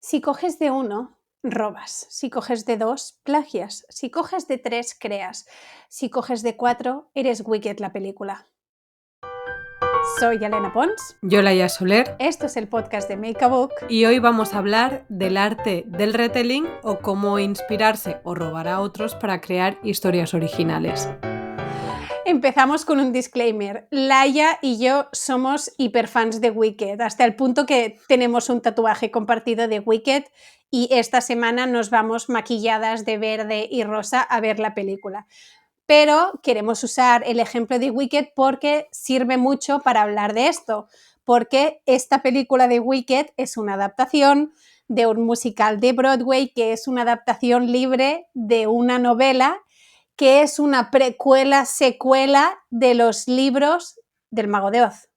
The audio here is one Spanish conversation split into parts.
Si coges de uno, robas. Si coges de dos, plagias. Si coges de tres, creas. Si coges de cuatro, eres Wicked la película. Soy Elena Pons. Yo, Laia Soler. Esto es el podcast de Make a Book. Y hoy vamos a hablar del arte del retelling o cómo inspirarse o robar a otros para crear historias originales. Empezamos con un disclaimer. Laia y yo somos hiperfans de Wicked, hasta el punto que tenemos un tatuaje compartido de Wicked y esta semana nos vamos maquilladas de verde y rosa a ver la película. Pero queremos usar el ejemplo de Wicked porque sirve mucho para hablar de esto, porque esta película de Wicked es una adaptación de un musical de Broadway que es una adaptación libre de una novela que es una precuela, secuela de los libros del Mago de Oz.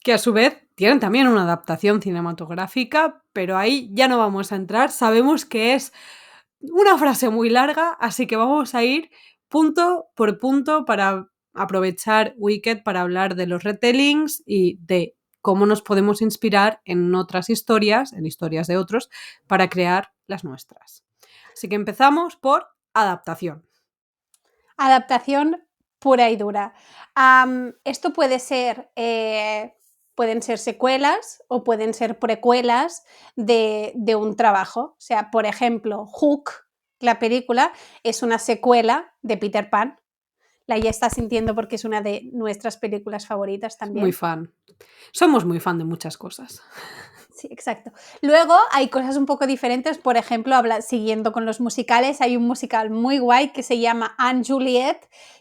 Que a su vez tienen también una adaptación cinematográfica, pero ahí ya no vamos a entrar. Sabemos que es una frase muy larga, así que vamos a ir punto por punto para aprovechar Wicked para hablar de los retellings y de cómo nos podemos inspirar en otras historias, en historias de otros, para crear las nuestras. Así que empezamos por adaptación. Adaptación pura y dura. Esto puede ser, pueden ser secuelas o pueden ser precuelas de un trabajo. O sea, por ejemplo, Hook, la película, es una secuela de Peter Pan. La ya está sintiendo porque es una de nuestras películas favoritas también. Muy fan. Somos muy fan de muchas cosas. Sí, exacto. Luego hay cosas un poco diferentes, por ejemplo, siguiendo con los musicales, hay un musical muy guay que se llama Anne Juliet,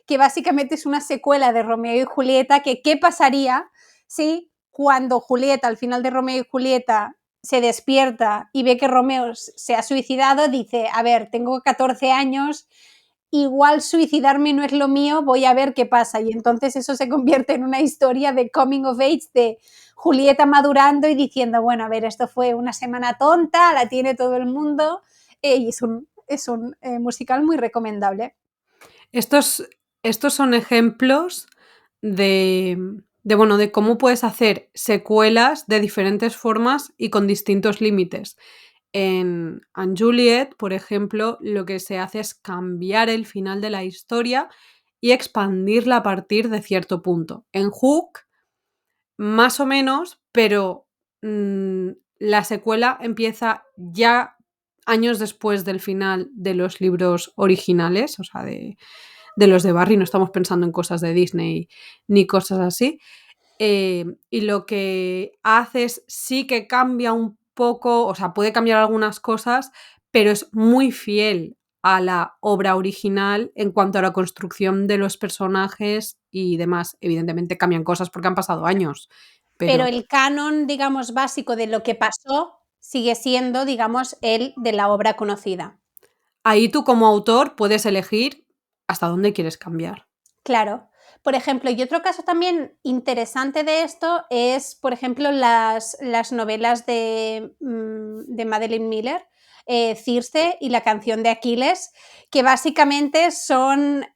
que básicamente es una secuela de Romeo y Julieta, que qué pasaría si cuando Julieta, al final de Romeo y Julieta, se despierta y ve que Romeo se ha suicidado, dice, a ver, tengo 14 años, igual suicidarme no es lo mío, voy a ver qué pasa. Y entonces eso se convierte en una historia de coming of age de Julieta madurando y diciendo, bueno, a ver, esto fue una semana tonta, la tiene todo el mundo, y es un musical muy recomendable. Estos son ejemplos de cómo puedes hacer secuelas de diferentes formas y con distintos límites. En Anne Juliet, por ejemplo, lo que se hace es cambiar el final de la historia y expandirla a partir de cierto punto. En Hook, más o menos, pero la secuela empieza ya años después del final de los libros originales, o sea, de los de Barry, no estamos pensando en cosas de Disney ni cosas así. Y lo que haces sí que cambia un poco, o sea, puede cambiar algunas cosas, pero es muy fiel a la obra original en cuanto a la construcción de los personajes y demás. Evidentemente cambian cosas porque han pasado años. Pero el canon, digamos, básico de lo que pasó sigue siendo, digamos, el de la obra conocida. Ahí tú como autor puedes elegir hasta dónde quieres cambiar. Claro. Por ejemplo, y otro caso también interesante de esto es, por ejemplo, las novelas de Madeline Miller, Circe y la canción de Aquiles, que básicamente son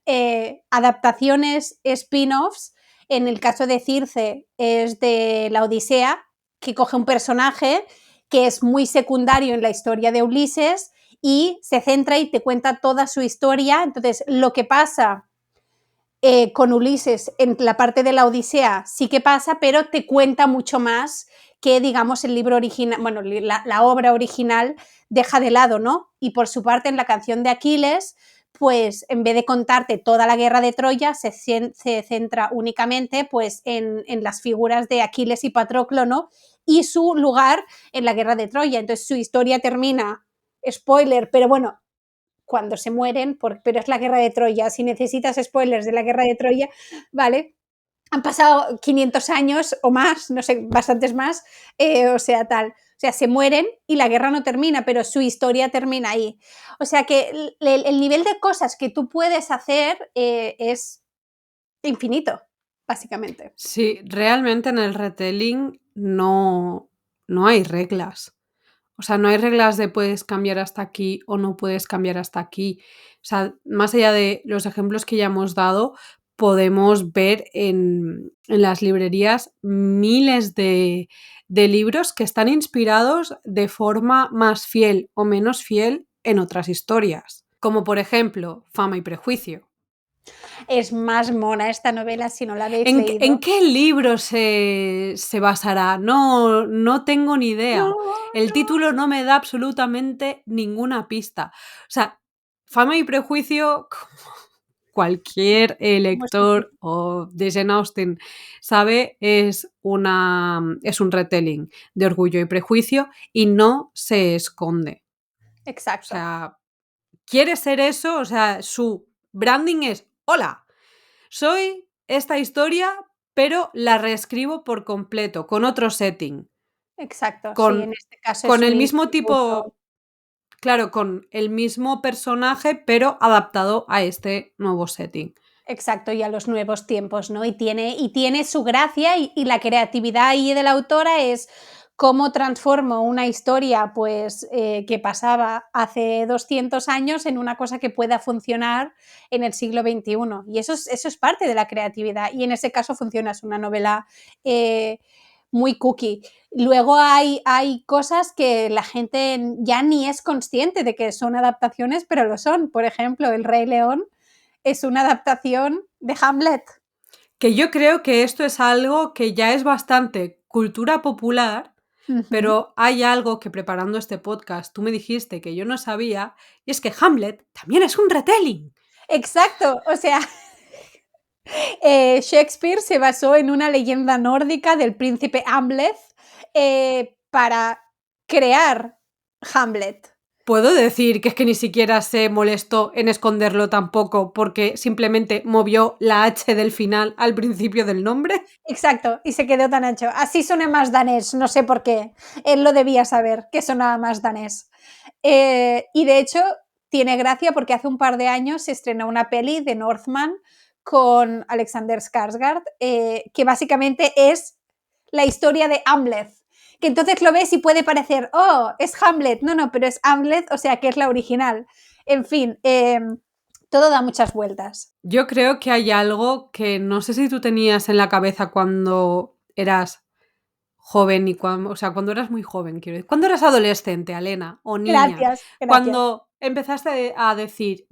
adaptaciones, spin-offs. En el caso de Circe es de la Odisea, que coge un personaje que es muy secundario en la historia de Ulises y se centra y te cuenta toda su historia. Entonces, lo que pasa con Ulises en la parte de la Odisea sí que pasa, pero te cuenta mucho más que, digamos, el libro original, bueno, la obra original deja de lado, ¿no? Y por su parte, en la canción de Aquiles, pues en vez de contarte toda la guerra de Troya, se centra únicamente pues en las figuras de Aquiles y Patroclo, ¿no? Y su lugar en la guerra de Troya. Entonces su historia termina, spoiler, pero bueno, cuando se mueren, pero es la guerra de Troya. Si necesitas spoilers de la guerra de Troya, ¿vale? Han pasado 500 años o más, no sé, bastantes más, o sea, tal. O sea, se mueren y la guerra no termina, pero su historia termina ahí. O sea que el nivel de cosas que tú puedes hacer es infinito, básicamente. Sí, realmente en el retelling no hay reglas. O sea, no hay reglas de puedes cambiar hasta aquí o no puedes cambiar hasta aquí. O sea, más allá de los ejemplos que ya hemos dado, podemos ver en las librerías miles de libros que están inspirados de forma más fiel o menos fiel en otras historias, como por ejemplo Fama y Prejuicio. Es más mona esta novela si no la habéis ¿En leído. qué libro se basará? No tengo ni idea. No, El no. título no me da absolutamente ninguna pista. O sea, Fama y Prejuicio, como cualquier ¿Cómo se dice? lector o de Jane Austen sabe, es un retelling de Orgullo y Prejuicio y no se esconde. O Exacto, sea, quiere ser eso, o sea, su branding es: "Hola, soy esta historia, pero la reescribo por completo, con otro setting, exacto. Sí, en con este caso es con un el mismo instituto. tipo", claro, con el mismo personaje, pero adaptado a este nuevo setting. Exacto, y a los nuevos tiempos, ¿no? Y tiene su gracia y la creatividad ahí de la autora es cómo transformo una historia, pues, que pasaba hace 200 años en una cosa que pueda funcionar en el siglo XXI. Y eso es parte de la creatividad. Y en ese caso funciona, es una novela muy cookie. Luego hay cosas que la gente ya ni es consciente de que son adaptaciones, pero lo son. Por ejemplo, El Rey León es una adaptación de Hamlet. Que yo creo que esto es algo que ya es bastante cultura popular, Ujú. pero hay algo que preparando este podcast tú me dijiste que yo no sabía, y es que Hamlet también es un retelling. Exacto, o sea, Shakespeare se basó en una leyenda nórdica del príncipe Hamlet para crear Hamlet. Puedo decir que es que ni siquiera se molestó en esconderlo tampoco, porque simplemente movió la H del final al principio del nombre. Exacto, y se quedó tan ancho. Así suena más danés, no sé por qué. Él lo debía saber, que sonaba más danés. Y de hecho, tiene gracia porque hace un par de años se estrenó una peli de Northman con Alexander Skarsgård, que básicamente es la historia de Hamlet. Que entonces lo ves y puede parecer, oh, es Hamlet. No, no, pero es Hamlet, o sea que es la original. En fin, todo da muchas vueltas. Yo creo que hay algo que no sé si tú tenías en la cabeza cuando eras joven y o sea, cuando eras muy joven, quiero decir, cuando eras adolescente, Alena, o niña, Gracias, gracias. cuando empezaste a decir: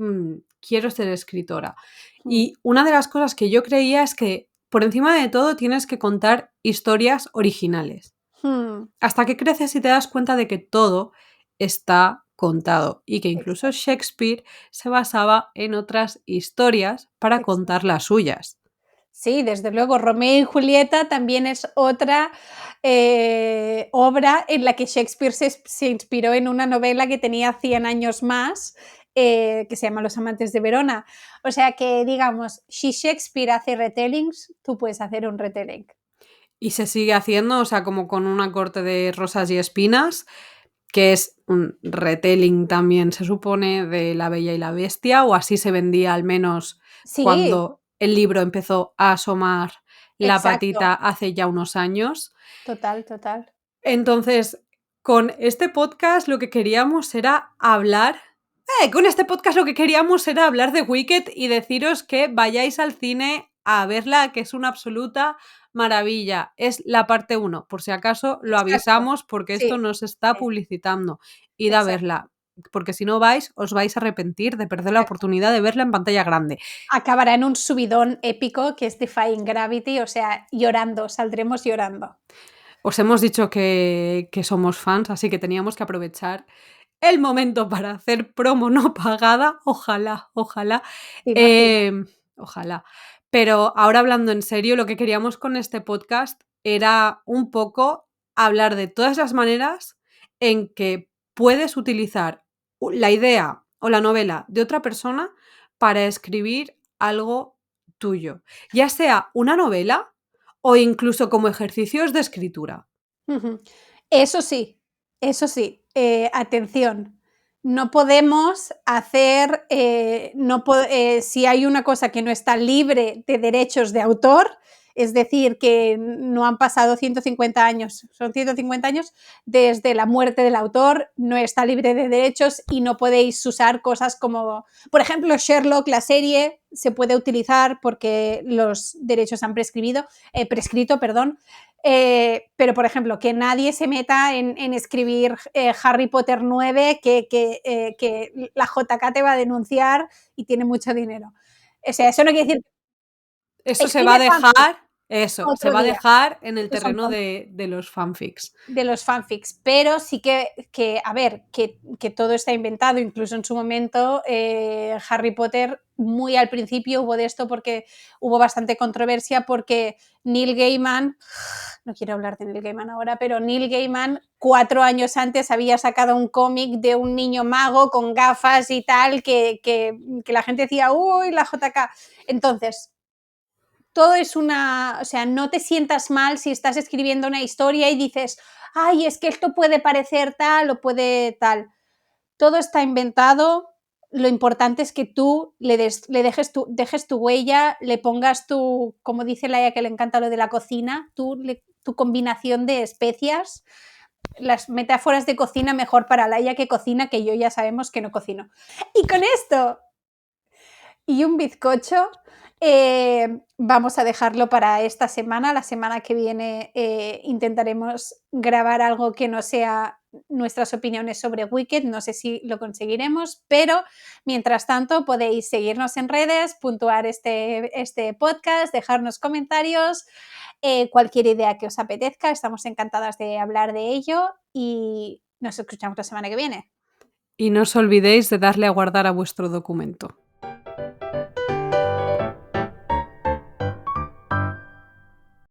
quiero ser escritora". Mm. Y una de las cosas que yo creía es que, por encima de todo, tienes que contar historias originales. Hmm, Hasta que creces y te das cuenta de que todo está contado y que incluso exacto, Shakespeare se basaba en otras historias para contar exacto. las suyas. Sí, desde luego, Romeo y Julieta también es otra obra en la que Shakespeare se inspiró en una novela que tenía 100 años más, que se llama Los amantes de Verona. O sea que, digamos, si Shakespeare hace retellings, tú puedes hacer un retelling. Y se sigue haciendo, o sea, como con una corte de rosas y espinas, que es un retelling también, se supone, de La Bella y la Bestia, o así se vendía al menos Sí, cuando el libro empezó a asomar la exacto. patita hace ya unos años. Total, total. Entonces, con este podcast lo que queríamos era hablar con este podcast lo que queríamos era hablar de Wicked y deciros que vayáis al cine a verla, que es una absoluta maravilla. Es la parte uno, por si acaso lo Exacto. avisamos, porque esto Sí, no se está sí, publicitando. Id a exacto, verla, porque si no vais, os vais a arrepentir de perder la exacto. oportunidad de verla en pantalla grande. Acabará en un subidón épico que es Defying Gravity, o sea, llorando, saldremos llorando. Os hemos dicho que somos fans, así que teníamos que aprovechar el momento para hacer promo no pagada. Ojalá, ojalá. ¿Te imaginas? Ojalá. Pero ahora hablando en serio, lo que queríamos con este podcast era un poco hablar de todas las maneras en que puedes utilizar la idea o la novela de otra persona para escribir algo tuyo, ya sea una novela o incluso como ejercicios de escritura. Ujú. Eso sí, atención, no podemos hacer, no po si hay una cosa que no está libre de derechos de autor, Es decir, que no han pasado 150 años, son 150 años desde la muerte del autor, no está libre de derechos y no podéis usar cosas como, por ejemplo, Sherlock, la serie, se puede utilizar porque los derechos han prescrito, perdón. Pero, por ejemplo, que nadie se meta en escribir Harry Potter 9, que la JK te va a denunciar y tiene mucho dinero. O sea, eso no quiere decir. Eso se va a Escribe fanfic dejar, eso, se otro va a día. dejar en el Estos son terreno de los fanfics. de los fanfics, pero sí que a ver, que todo está inventado, incluso en su momento Harry Potter, muy al principio hubo de esto porque hubo bastante controversia porque Neil Gaiman, no quiero hablar de Neil Gaiman ahora, pero Neil Gaiman 4 años antes había sacado un cómic de un niño mago con gafas y tal, que la gente decía, uy, la JK. Entonces, todo es o sea, no te sientas mal si estás escribiendo una historia y dices, ay, es que esto puede parecer tal o puede tal. Todo está inventado, lo importante es que tú dejes tu huella, le pongas tu, como dice Laia que le encanta lo de la cocina, tu combinación de especias, las metáforas de cocina mejor para Laia que cocina, que yo ya sabemos que no cocino. Y con esto y un bizcocho. Vamos a dejarlo para esta semana. La semana que viene intentaremos grabar algo que no sea nuestras opiniones sobre Wicked. No sé si lo conseguiremos, pero mientras tanto podéis seguirnos en redes, puntuar este podcast, dejarnos comentarios, cualquier idea que os apetezca. Estamos encantadas de hablar de ello y nos escuchamos la semana que viene. Y no os olvidéis de darle a guardar a vuestro documento.